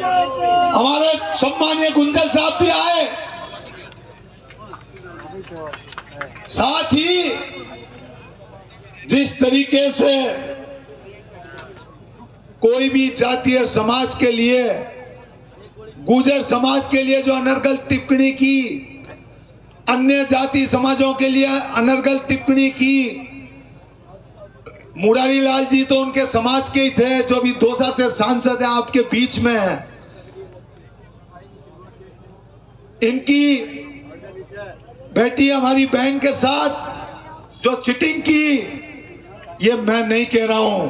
हमारे सम्मानीय गुंजल साहब भी आए, साथ ही जिस तरीके से कोई भी जातीय समाज के लिए, गुर्जर समाज के लिए जो अनर्गल टिप्पणी की, अन्य जाति समाजों के लिए अनर्गल टिप्पणी की, मुरारी लाल जी तो उनके समाज के ही थे, जो भी दौसा से सांसद है आपके बीच में है। इनकी बेटी हमारी बहन के साथ जो चीटिंग की, ये मैं नहीं कह रहा हूं,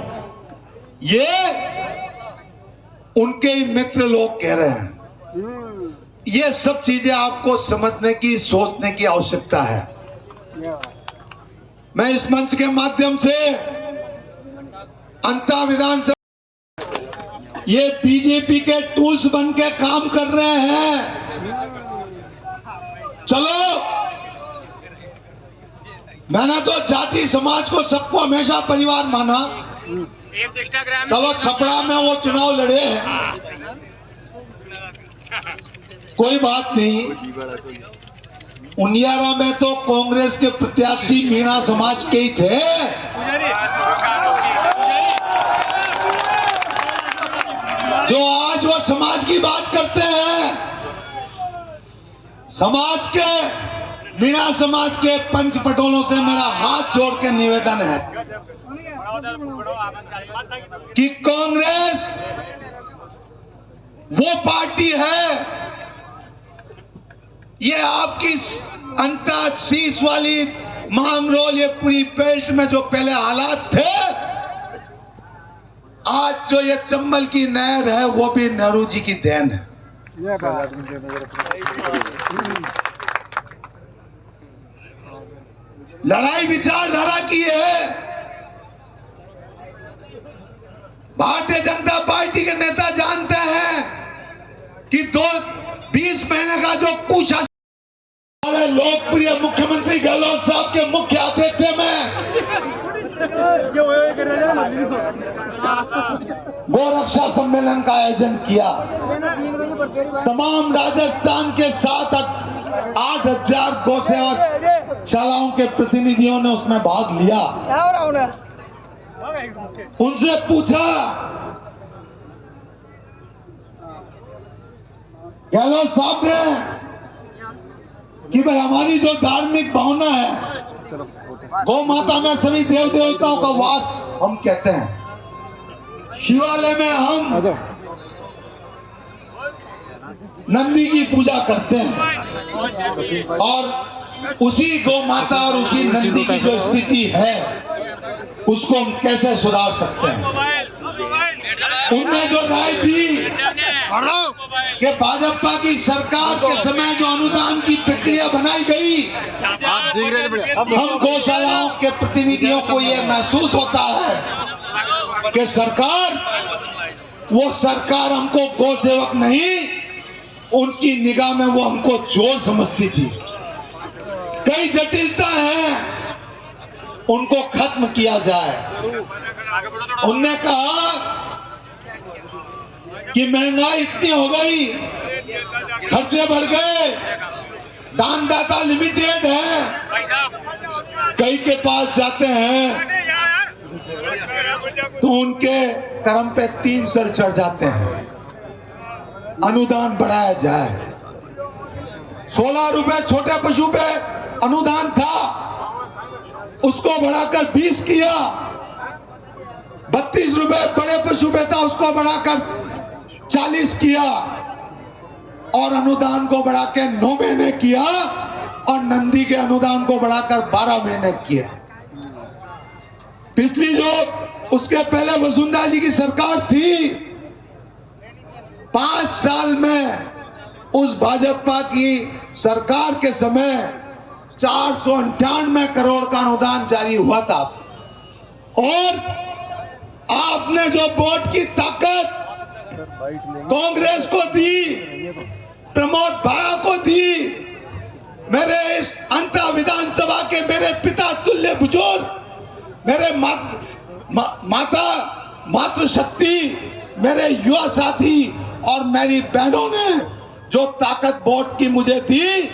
ये उनके ही मित्र लोग कह रहे हैं। ये सब चीजें आपको समझने की, सोचने की आवश्यकता है। मैं इस मंच के माध्यम से अंता विधानसभा, ये बीजेपी के टूल्स बन के काम कर रहे हैं। चलो, मैंने तो जाति समाज को सबको हमेशा परिवार माना। चलो, छपरा में वो चुनाव लड़े हैं, कोई बात नहीं। उनियारा में तो कांग्रेस के प्रत्याशी मीणा समाज के ही थे। जो आज वो समाज की बात करते हैं, समाज के, मीणा समाज के पंच पटोलों से मेरा हाथ जोड़ के निवेदन है कि कांग्रेस वो पार्टी है, ये आपकी अंतःशीष वाली मांगरोल, ये पूरी बेल्ट में जो पहले हालात थे, आज जो ये चंबल की नहर है, वो भी नेहरू जी की देन है। लड़ाई विचारधारा की है। भारतीय जनता पार्टी के नेता जानते हैं कि 20 महीने का जो कुशासन, हमारे लोकप्रिय मुख्यमंत्री गहलोत साहब के मुख्य आतिथ्य में गोरक्षा सम्मेलन का आयोजन किया। तमाम राजस्थान के 7-8 गौ सेवाशालाओं के प्रतिनिधियों ने उसमें भाग लिया। उनसे पूछा, गहलोत साहब ने, कि भाई हमारी जो धार्मिक भावना है, गौ माता में सभी देव देवताओं का वास हम कहते हैं, शिवालय में हम नंदी की पूजा करते हैं, और उसी गौ माता और उसी नंदी की जो स्थिति है, उसको हम कैसे सुधार सकते हैं। उनने जो राय दी कि भाजपा की सरकार के समय जो अनुदान की प्रक्रिया बनाई गई, हम गौशालाओं के प्रतिनिधियों को ये महसूस होता है कि सरकार, वो सरकार हमको गौ सेवक नहीं, उनकी निगाह में वो हमको चोर समझती थी। कई जटिलता है, उनको खत्म किया जाए। उनने कहा कि महंगाई इतनी हो गई, खर्चे बढ़ गए, दानदाता लिमिटेड है, कई के पास जाते हैं तो उनके कर्म पे 3 सर चढ़ जाते हैं। अनुदान बढ़ाया जाए। 16 रुपए छोटे पशु पे अनुदान था, उसको बढ़ाकर 20 किया। 32 रुपए बड़े पशु पे था, उसको बढ़ाकर 40 किया, और अनुदान को बढ़ा के 9 महीने किया, और नंदी के अनुदान को बढ़ाकर 12 महीने किया। पिछली जो उसके पहले वसुंधरा जी की सरकार थी, 5 साल में उस भाजपा की सरकार के समय 498 करोड़ का अनुदान जारी हुआ था। और आपने जो वोट की ताकत कांग्रेस को दी, प्रमोद भाया को दी, मेरे इस अंता विधानसभा के मेरे पिता तुल्य बुजुर्ग, मेरे मातृशक्ति, मेरे युवा साथी और मेरी बहनों ने जो ताकत वोट की मुझे दी,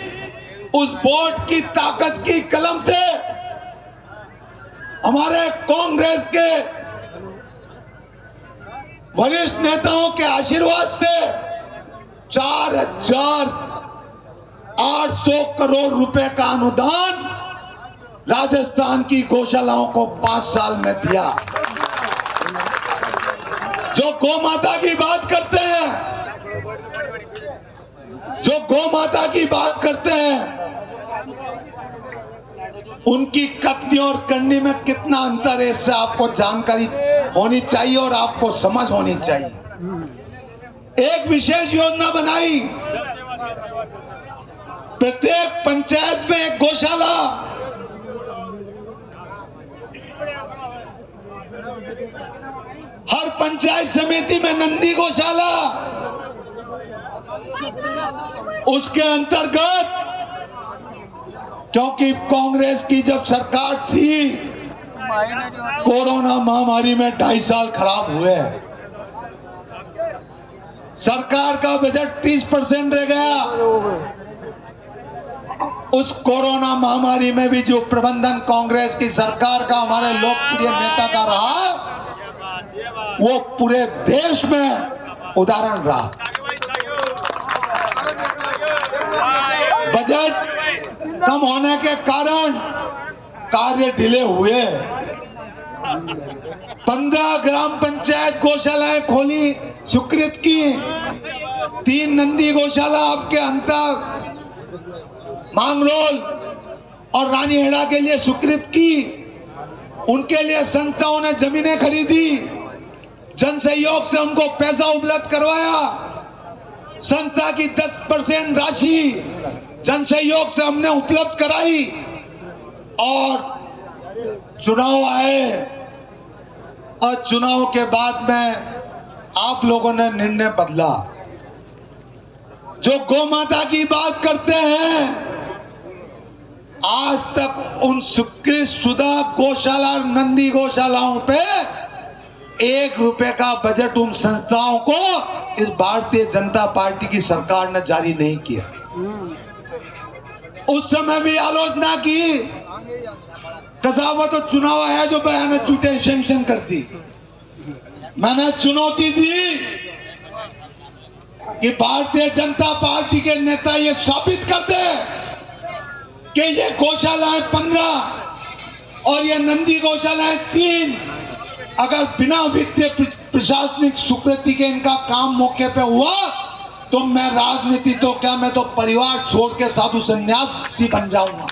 उस वोट की ताकत की कलम से हमारे कांग्रेस के वरिष्ठ नेताओं के आशीर्वाद से 4,800 करोड़ रुपए का अनुदान राजस्थान की गौशालाओं को 5 साल में दिया। जो गौ माता की बात करते हैं, जो गौ माता की बात करते हैं, उनकी कथनी और करनी में कितना अंतर है, इससे आपको जानकारी होनी चाहिए और आपको समझ होनी चाहिए। एक विशेष योजना बनाई, प्रत्येक पंचायत में एक गौशाला, हर पंचायत समिति में नंदी गौशाला। उसके अंतर्गत, क्योंकि कांग्रेस की जब सरकार थी, कोरोना महामारी में 2.5 साल खराब हुए, सरकार का बजट 30% रह गया। उस कोरोना महामारी में भी जो प्रबंधन कांग्रेस की सरकार का, हमारे लोकप्रिय नेता का रहा, वो पूरे देश में उदाहरण रहा। बजट कम होने के कारण कार्य डिले हुए। 15 ग्राम पंचायत गौशालाएं खोली, स्वीकृत की। 3 नंदी गौशाला आपके अंतर मांगरोल और रानीहेड़ा के लिए स्वीकृत की। उनके लिए संस्थाओं ने जमीनें खरीदी, जन सहयोग से उनको पैसा उपलब्ध करवाया। संस्था की 10% राशि जन सहयोग से हमने उपलब्ध कराई। और चुनाव आए, और चुनाव के बाद में आप लोगों ने निर्णय बदला। जो गौ माता की बात करते हैं, आज तक उन स्वीकृत शुदा गौशाला, नंदी गौशालाओं पे 1 रुपए का बजट उन संस्थाओं को इस भारतीय जनता पार्टी की सरकार ने जारी नहीं किया। उस समय भी आलोचना की, कसावत तो चुनाव आया जो बयान झूठे सैंक्शन कर दी। मैंने चुनौती दी कि भारतीय जनता पार्टी के नेता ये साबित कर दे कि ये गौशालाएं 15 और ये नंदी गौशालाएं 3 अगर बिना वित्तीय प्रशासनिक स्वीकृति के इनका काम मौके पे हुआ, तो मैं राजनीति तो क्या, मैं तो परिवार छोड़ के साधु संन्यासी बन जाऊंगा।